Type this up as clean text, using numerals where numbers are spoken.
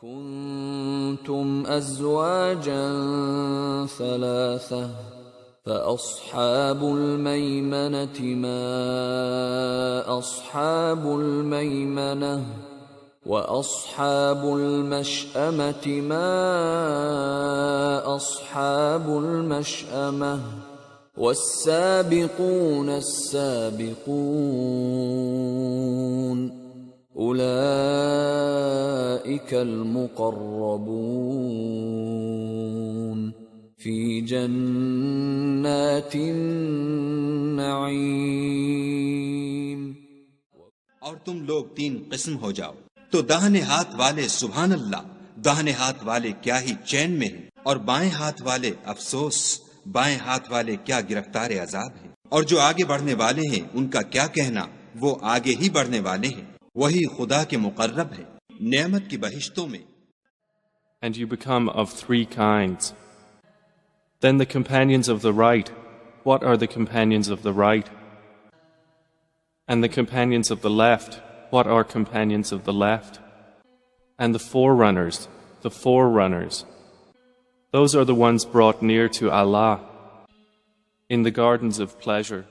كنتم أزواجا ثلاثة فأصحاب الميمنة ما أصحاب الميمنة وأصحاب المشأمة ما أصحاب المشأمة والسابقون السابقون أولئك المقربون في جنات النعيم. اور تم لوگ تین قسم ہو جاؤ تو داہنے ہاتھ والے سبحان اللہ، داہنے ہاتھ والے کیا ہی چین میں ہیں، اور بائیں ہاتھ والے افسوس، بائیں ہاتھ والے کیا گرفتار عذاب ہیں. اور جو آگے بڑھنے والے ہیں ان کا کیا کہنا، وہ آگے ہی بڑھنے والے ہیں، وہی خدا کے مقرب ہیں نعمت کی بہشتوں میں. And you become of three kinds. Then the companions of the right, what are the companions of the right? And the companions of the left, what are companions of the left? And the forerunners, those are the ones brought near to Allah in the gardens of pleasure.